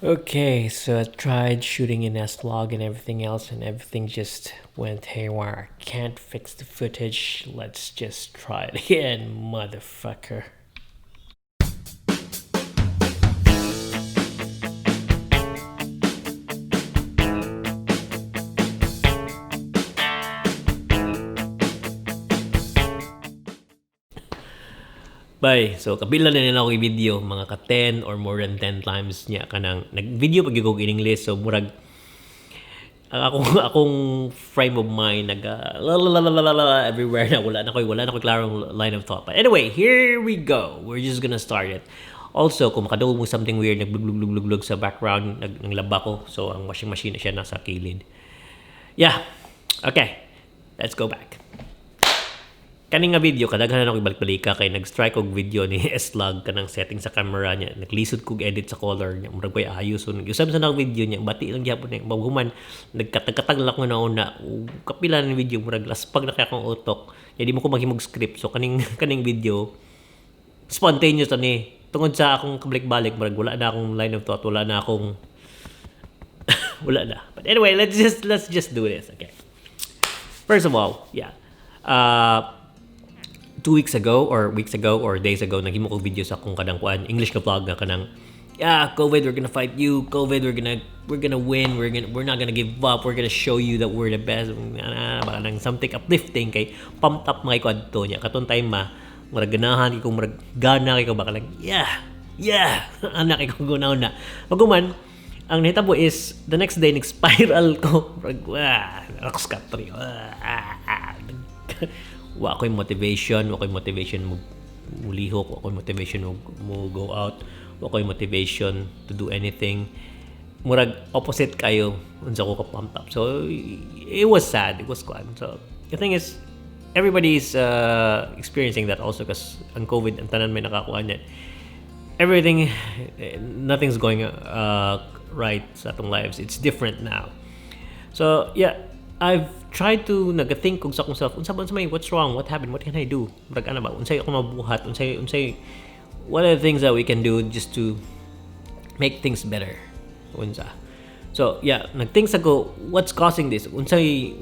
Okay, so I tried shooting in S-Log and everything else, and everything just went haywire. Can't fix the footage. Let's just try it again, motherfucker. Bye. So kabila na nila ako i-video mga ka 10 or more than 10 times niya kanang nag-video pag yung in English, so murag akong frame of mind everywhere na wala na ko klarong line of thought. But anyway, here we go. We're just gonna start it. Also, kung makadaw mo something weird, nagblug sa background, naglaba ko. So, ang washing machine na siya nasa kilid. Yeah. Okay. Let's go back. Kaning nga video, kadaghanan ako ibalik-balika kay nag-strike og video ni S-Log kanang setting sa camera niya. Naglisod kog edit sa color niya. Murag ko'y ayos. So, nag-usap sa nang video niya. Bati lang gyapon niya. Maguman, nagkatag-katag lang ko na una. Kapila ng video, murag laspag na kaya akong utok. Di mo ko maghimog script. So, kaning video, spontaneous ni. Tungod sa akong kabalik-balik, murag wala na akong line of thought. Wala na akong... wala na. But anyway, let's just do this. Okay. First of all, yeah. 2 weeks ago or days ago naghimo ko video sa akong kadang kuan English ka vlog nga kanang COVID, we're gonna fight you. COVID, we're gonna win. We're not gonna give up. We're gonna show you that we're the best. Baka nang something uplifting kay pumped up mga ikwadto niya katon time murag ganahan ko murag gana kay ko baka lang anak ko gunaw na pagkuman ang nahitabo is the next day nag-spiral ko murag nakskatri wa ko'y motivation mo lihok, wa ko'y motivation mo go out, wa ko'y motivation to do anything. Murag opposite kayo unsa ko ka pumped up. So it was sad, it was fun. So the thing is everybody's experiencing that also because ang COVID ang tanan may nakakuha niya. Everything, nothing's going right sa atong lives. It's different now. So yeah, I've tried to nag-think kung sa akong self unsa may what's wrong, what happened, what can I do, murag ana ba unsay ako mabuhat, unsay what are the things that we can do just to make things better unsa. So yeah, nag-think ako what's causing this, unsay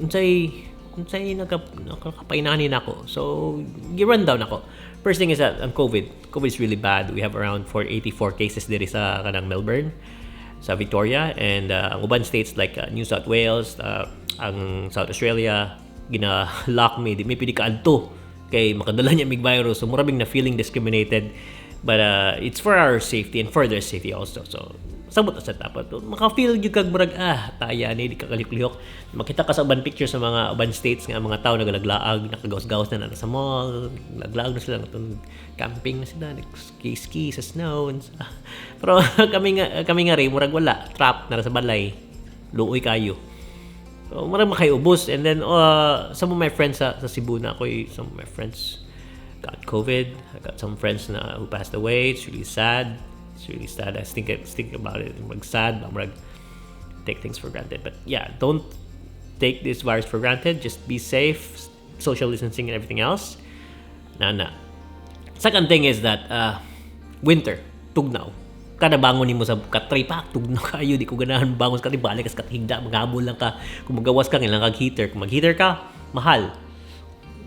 nakapainani nako. So gi-run down ako. First thing is that COVID is really bad. We have around 484 cases diri sa kanang Melbourne, sa Victoria, and ang uban states like New South Wales, ang South Australia, gina-lock me. Di may pili ka adto kay makadala niya mig virus. So murabing na feeling discriminated. But it's for our safety and for their safety also. So sabot sa dapat maka-feel gyud kag murag taya ni di ka kaliklihok. Makita ka sa uban picture sa mga uban states nga mga tao nagalaglaag, nakagawas-gawas na sa mall, naglaag na sila natong camping na sila, ski sa snow. Pero kami nga rin murag wala, trap na sa balay. Luoy kayo. So, marang makaiubos. And then, some of my friends sa Cebu na ako, some of my friends got COVID. I got some friends na who passed away. It's really sad. I think about it. Marag sad. Marag take things for granted. But yeah, don't take this virus for granted. Just be safe. Social distancing and everything else. Nana. Second thing is that winter. Tugnaw. Kada bangon nimo sa ka-3 tugnaw kayo, di ko ganahan bangon sa balik kas katigda, maghabol lang ka. Kung magawas ka kailangan kag heater. Kung mag-heater ka, mahal.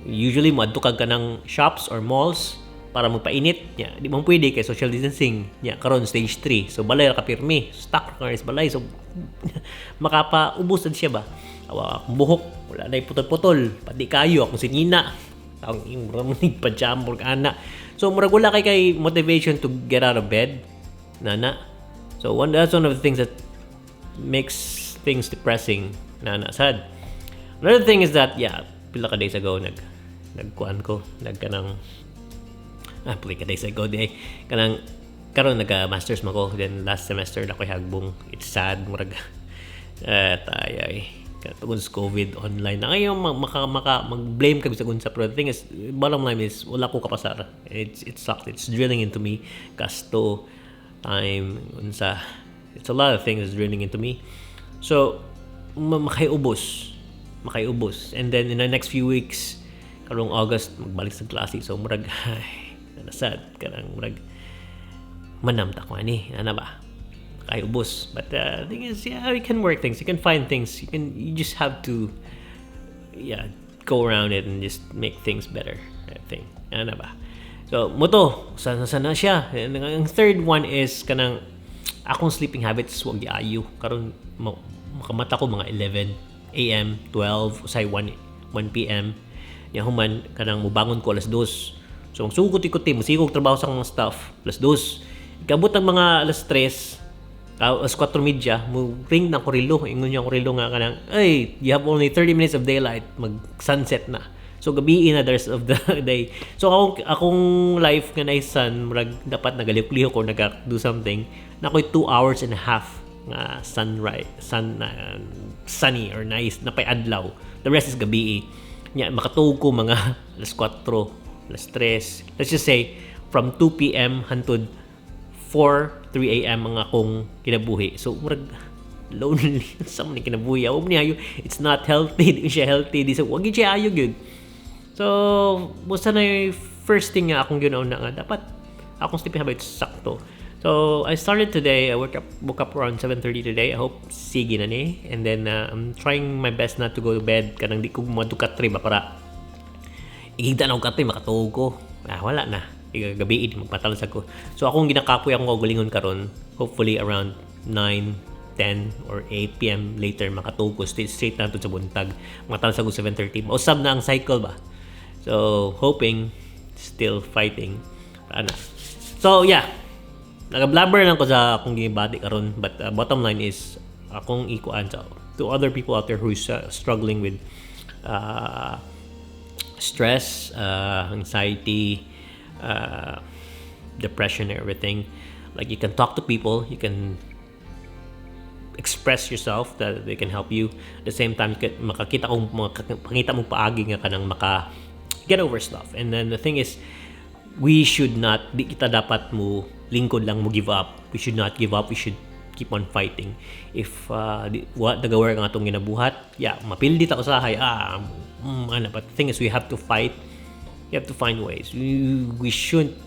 Usually moadto kag kanang shops or malls para magpainit. Di mo pwede kay social distancing. Karon stage 3. So balay ra ka pirmi, stuck ka sa balay. So makapa-ubos siya ba? Akong buhok, wala na putol-putol. Pati kayo akong sinina. Ang imramig pa jamor ana. So murag wala kay motivation to get out of bed. Nana. So that's one of the things that makes things depressing. Nana, sad. Another thing is that pila ka days ago nagkuan ko, nagkanang pila ka days ago kanang karon nag-masters mo ko, then last semester na ko'y hagbong. It's sad murag tayay tungod sa COVID online na ngayon mag-blame ka sa gunsa, pero the thing is bottom line is wala ko kapasara. It sucks. It's drilling into me gasto time unsa, it's a lot of things is drilling into me. So makaiubos, and then in the next few weeks karong August magbalik sa klase. So murag sad kanang murag manamta ko ani ana ba kaya ubos. But the thing is, yeah, you can work things. You can find things. You just have to, yeah, go around it and just make things better. I think. Ano ba? So, moto, sana siya. And ang third one is kanang akong sleeping habits wag giayo. Karon makamata ko mga 11 AM, 12, usay 1 PM. Ya human kanang mubangon ko alas 2. So magsugod-ikuti, musigog trabaho sa mga staff alas 2. Ikabot ang mga alas 3, alas 4:30, mo ring ng korilo. Ingon niya korilo nga kanang, "Ay, you have only 30 minutes of daylight, mag-sunset na." So gabi na the rest of the day. So akong life nga na sun, murag dapat nagaliw-liho ko do something. Na ko'y 2 hours and a half nga sunny or nice na pay adlaw. The rest is gabi. Nya makatug ko mga alas 4, alas 3. Let's just say from 2 PM hangtod 3 AM ang akong kinabuhi. So murag lonely sa man kinabuhi. It's not healthy. Di siya healthy. Di so wag siya ayo gyud. So busa na yung first thing nga akong ginaon na nga dapat akong sleeping habits sakto. So I started today. I woke up around 7:30 today. I hope sige na ni. And then I'm trying my best not to go to bed kanang di ko madukat ba para igigda na ko katri makatuog ko. Wala na. Gabi magpatalasag ko. So akong ginakapoy akong kaugalingon karon. Hopefully around 9, 10 or 8 PM later makatuog ko straight na to sa buntag. Matalasag ko 7:30. Mausab na ang cycle ba. So hoping, still fighting. So yeah. Nag-blabber lang ko sa akong gibati karon, but bottom line is akong ikuan to other people out there who's struggling with stress, anxiety, depression and everything. Like you can talk to people, you can express yourself that they can help you. At the same time, makakita mong paagi nga kanang maka get over stuff. And then the thing is, we should not, di kita dapat mo lingkod lang mo give up. We should not give up. We should keep on fighting. If what nagawa nga atong ginabuhat, yeah, mapildi ta usahay. But the thing is, we have to fight. You have to find ways. We shouldn't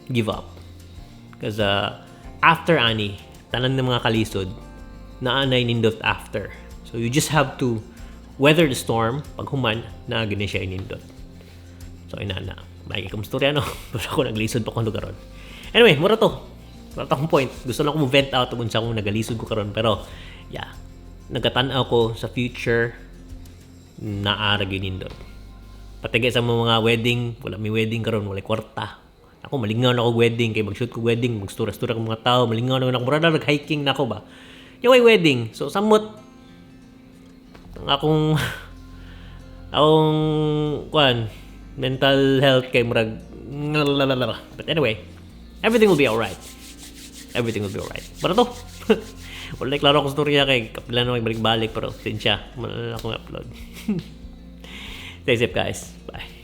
give up. Because after ani, tanan ng mga kalisod, naanay nindot after. So you just have to weather the storm. Pag human, na gani siya inindot. So inana. May kamustorya no. Pero ako naglisod pa kung lugaron. Anyway, mura to. Wala akong point. Gusto lang ko vent out kung saan kung nagalisod ko karon. Pero, yeah. Nagkatanaw ko sa future naara ginindot. Patigay sa mga wedding. Wala may wedding karon, wala kwarta. Ako, malingaw na ako wedding. Kaya mag-shoot ko wedding. Magstura-stura ko mga tao. Malingaw na ako. Mura na nag-hiking na ako ba. Yung may wedding. So, samot. Ang akong mental health kay murag. But anyway, everything will be alright. Everything will be alright. Para to. Wala klaro akong storya kay kapila na magbalik-balik pero sinsya. Wala akong upload. Stay safe guys. Bye.